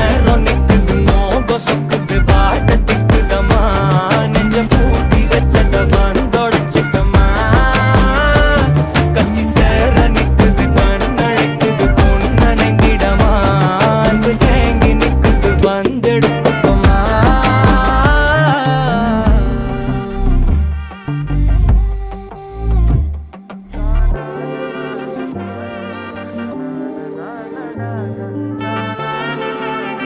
நேரம் நிக்குது மோகம் சொக்குது வாட்ட திக்குதமா நெஞ்ச பூட்டி வச்சத வந்தொடச்சிட்டமா கச்சி சேர நிக்குது கண்ணழைக்குது பொண்ணனைந்திடமா அன்பு தேங்கி நிக்குது வந்துட